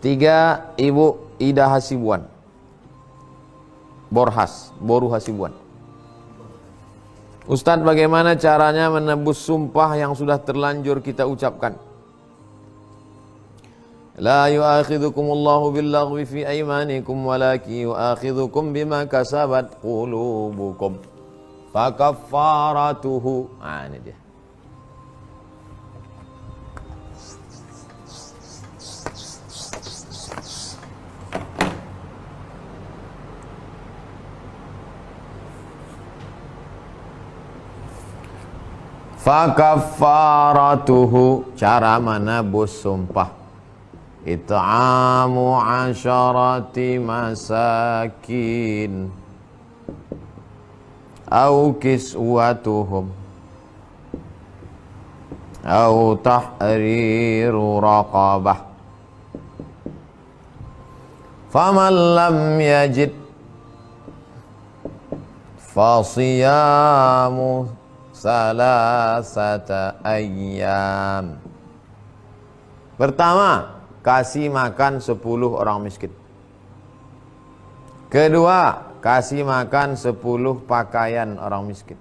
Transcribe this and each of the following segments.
Tiga, Ibu Ida Hasibuan, Boru Hasibuan. Ustadz, bagaimana caranya menebus sumpah yang sudah terlanjur kita ucapkan? La yu'akhidhukumullahu billaghwi fi aymanikum walakin yu'akhidhukum bima kasabat qulubukum. Fakaffaratuhu. Ini dia. Fakaffaratuhu, cara menebus sumpah. It'amu 'asharati masakin au kiswatuhum au tahriru raqabah. Faman lam yajid fasiyamu salasata ayyam. Pertama, kasih makan 10 orang miskin. Kedua, kasih makan 10 pakaian orang miskin.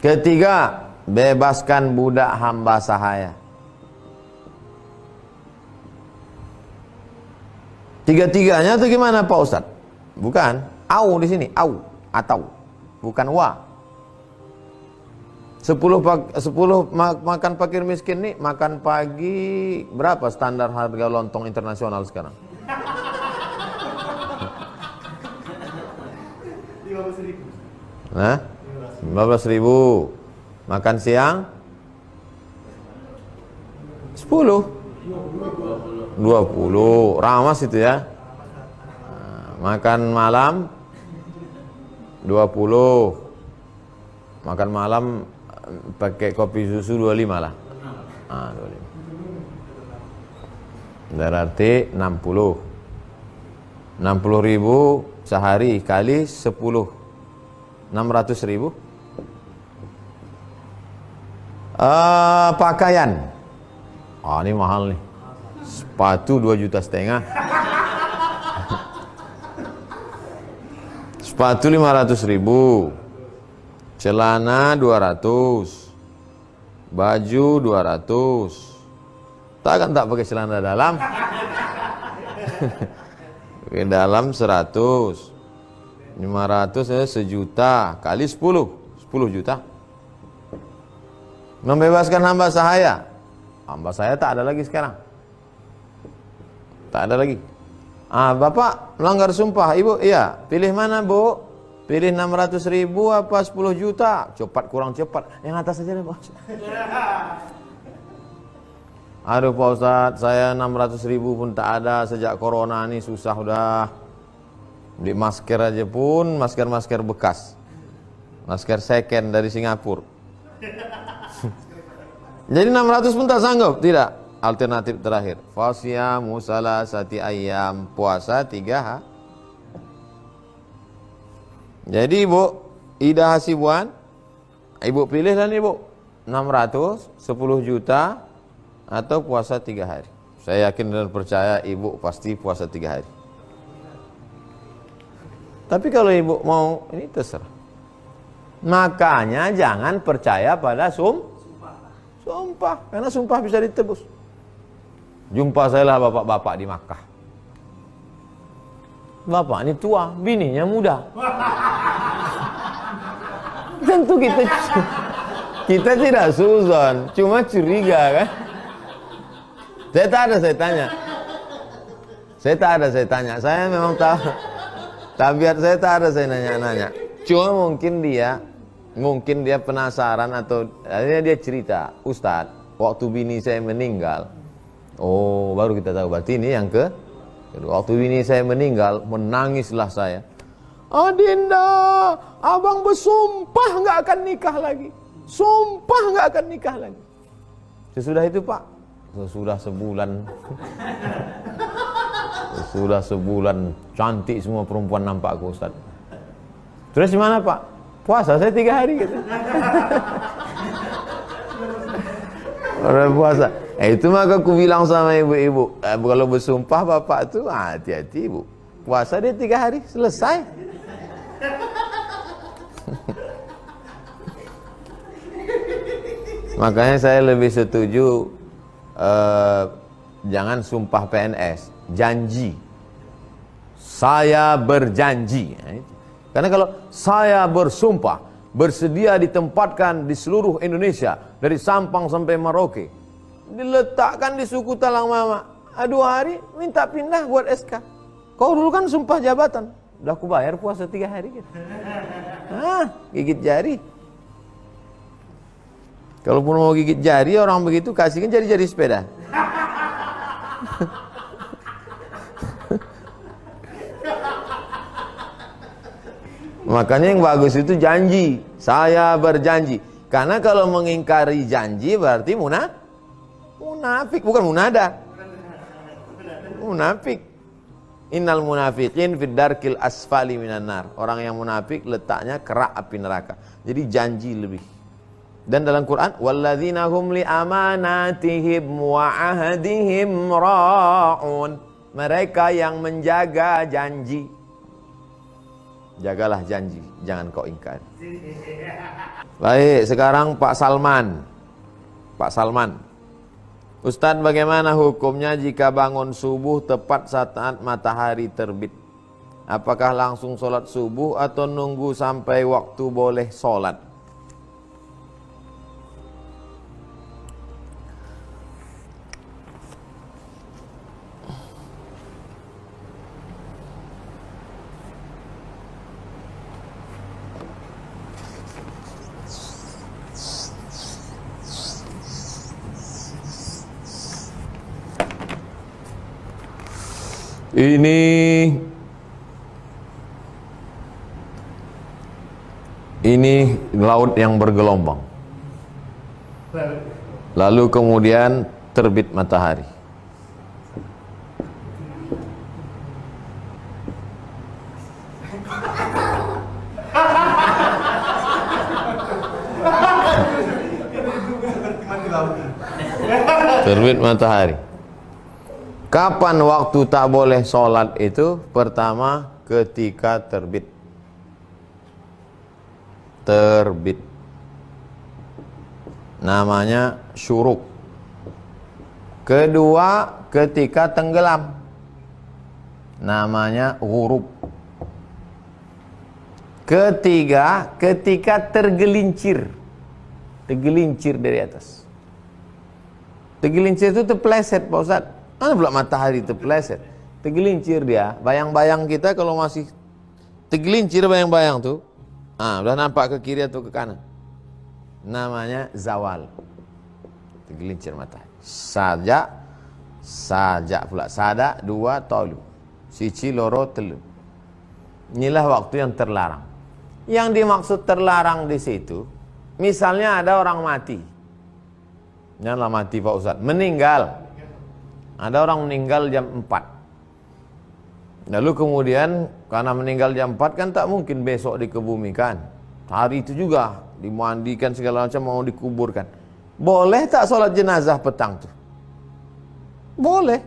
Ketiga, bebaskan budak hamba sahaya. Tiga-tiganya itu gimana Pak Ustadz? Bukan, au di sini, au atau bukan wa. 10 makan fakir miskin nih, makan pagi berapa standar harga lontong internasional sekarang? 15.000. Nah, 15.000. Makan siang 10, 20. Ramas itu ya. Nah, makan malam 20. Makan malam pakai kopi susu 25 lah. 25. Berarti 60. 60.000 sehari kali 10. 600.000. Pakaian. Ini mahal nih. Sepatu 2,5 juta. Sepatu 500.000. Celana 200, baju 200. Takkan tak pakai celana dalam? Pakai dalam 100, 500 1 juta kali 10 juta. Membebaskan hamba sahaya. Hamba sahaya tak ada lagi sekarang. Tak ada lagi. Bapak melanggar sumpah, Ibu. Iya, pilih mana Bu? Pilih 600.000 apa 10 juta? Cepat kurang cepat. Yang atas saja deh Pak. Aduh Pak Ustadz, saya 600.000 pun tak ada sejak corona ini, susah udah. Beli masker aja pun, masker bekas. Masker second dari Singapura. Jadi 600 pun tak sanggup? Tidak. Alternatif terakhir. Fasyamu salasati ayyam, puasa 3 hari. Jadi Ibu Ida Hasibuan, Ibu pilih dan Ibu 600, 10 juta atau puasa 3 hari. Saya yakin dan percaya Ibu pasti puasa 3 hari. Tapi kalau Ibu mau, ini terserah. Makanya jangan percaya pada sumpah, karena sumpah bisa ditebus. Jumpa saya lah bapak-bapak di Makkah. Bapak ini tua, bininya muda. Tentu kita tidak suzon, cuma curiga kan. Saya tanya. Saya memang tahu tabiat saya, tak ada saya nanya. Cuma mungkin dia penasaran atau akhirnya dia cerita, Ustadz, waktu bini saya meninggal. Oh, baru kita tahu berarti ini yang kedua. Waktu bini saya meninggal, menangislah saya. Adinda, abang bersumpah nggak akan nikah lagi. Sumpah nggak akan nikah lagi. Sesudah itu Pak, sesudah sebulan cantik semua perempuan nampak aku Ustaz. Terus gimana Pak? Puasa saya 3 hari gitu. Orang puasa. Itu maka aku bilang sama ibu-ibu, kalau bersumpah bapak tuh hati-hati ibu. Puasa dia 3 hari selesai. Makanya saya lebih setuju jangan sumpah PNS, janji. Saya berjanji. Karena kalau saya bersumpah bersedia ditempatkan di seluruh Indonesia dari Sampang sampai Merauke, diletakkan di suku Talang Mama, 2 hari minta pindah buat SK. Kau dulu kan sumpah jabatan, udah aku bayar puasa 3 hari gitu. Gigit jari. Kalaupun mau gigit jari orang begitu kasihkan jari-jari sepeda. Makanya yang bagus itu janji. Saya berjanji. Karena kalau mengingkari janji berarti munafik, bukan munada. Munafik. Innal munafiqin fid darkil asfali minan nar. Orang yang munafik letaknya kerak api neraka. Jadi janji lebih. Dan dalam Quran, walladzina hum li amanatihim wa ahdihim ra'un. Mereka yang menjaga janji. Jagalah janji, jangan kau ingkari. Baik, sekarang Pak Salman. Pak Salman. Ustadz, bagaimana hukumnya jika bangun subuh tepat saat matahari terbit? Apakah langsung sholat subuh atau nunggu sampai waktu boleh sholat? Ini laut yang bergelombang. Lalu kemudian terbit matahari. Terbit matahari. Kapan waktu tak boleh sholat itu? Pertama, ketika terbit. Terbit. Namanya syuruk. Kedua, ketika tenggelam. Namanya ghurub. Ketiga, ketika tergelincir. Tergelincir dari atas. Tergelincir itu terpeleset, Pak Ustadz. Mana pula matahari terpeleset? Tergelincir dia. Bayang-bayang kita kalau masih tergelincir bayang-bayang tuh, udah nampak ke kiri atau ke kanan. Namanya zawal. Tergelincir matahari. Sajak pula. Sada, dua, tolu. Siji, loro, telu. Inilah waktu yang terlarang. Yang dimaksud terlarang di situ, misalnya ada orang mati. Janganlah mati Pak Ustadz, meninggal. Ada orang meninggal jam 4. Lalu kemudian karena meninggal jam 4 kan tak mungkin besok dikebumikan. Hari itu juga dimandikan segala macam mau dikuburkan. Boleh tak sholat jenazah petang tuh? Boleh.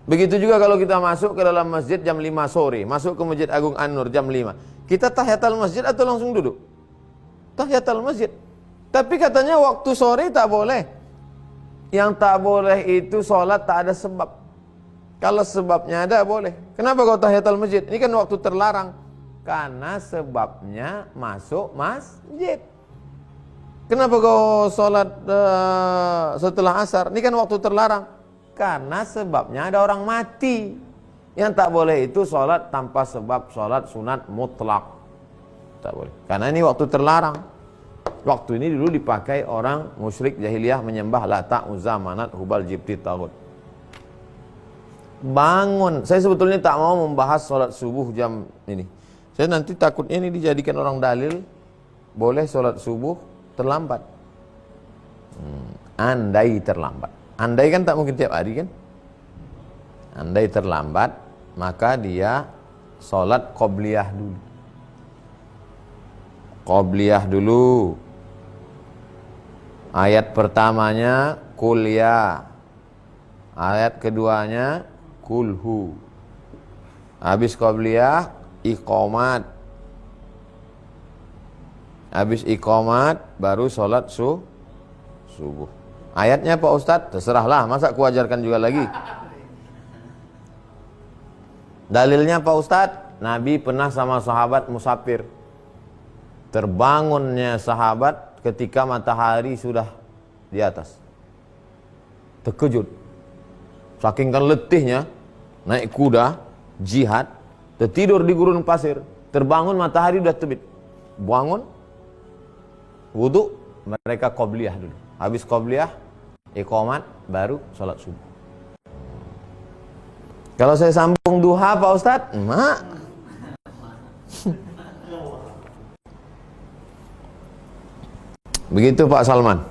Begitu juga kalau kita masuk ke dalam masjid jam 5 sore, masuk ke Masjid Agung An-Nur jam 5. Kita tahiyatul masjid atau langsung duduk? Tahiyatul masjid. Tapi katanya waktu sore tak boleh. Yang tak boleh itu sholat tak ada sebab. Kalau sebabnya ada boleh. Kenapa kau tahiyatul masjid? Ini kan waktu terlarang. Karena sebabnya masuk masjid. Kenapa kau sholat setelah asar? Ini kan waktu terlarang. Karena sebabnya ada orang mati. Yang tak boleh itu sholat tanpa sebab, sholat sunat mutlak. Tak boleh. Karena ini waktu terlarang. Waktu ini dulu dipakai orang musyrik jahiliyah menyembah Lata, Uzza, Manat, Hubal, Jibti, Tagut. Bangun. Saya sebetulnya tak mau membahas sholat subuh jam ini. Saya nanti takutnya ini dijadikan orang dalil boleh sholat subuh terlambat. Andai terlambat. Andai kan tak mungkin tiap hari kan. Andai terlambat, maka dia sholat qobliyah dulu. Qobliyah dulu. Ayat pertamanya kuliah. Ayat keduanya kulhu. Habis qabliyah iqamat. Habis iqamat baru sholat subuh. Ayatnya Pak Ustadz, terserahlah, masa ku ajarkan juga lagi. Dalilnya Pak Ustadz, Nabi pernah sama sahabat musafir. Terbangunnya sahabat ketika matahari sudah di atas. Terkejut. Saking kan letihnya, naik kuda, jihad, tertidur di gurun pasir. Terbangun matahari sudah terbit. Bangun, wudu, mereka qobliyah dulu. Habis qobliyah, iqamat, baru sholat subuh. Kalau saya sambung duha Pak Ustadz, mak. Begitu Pak Salman.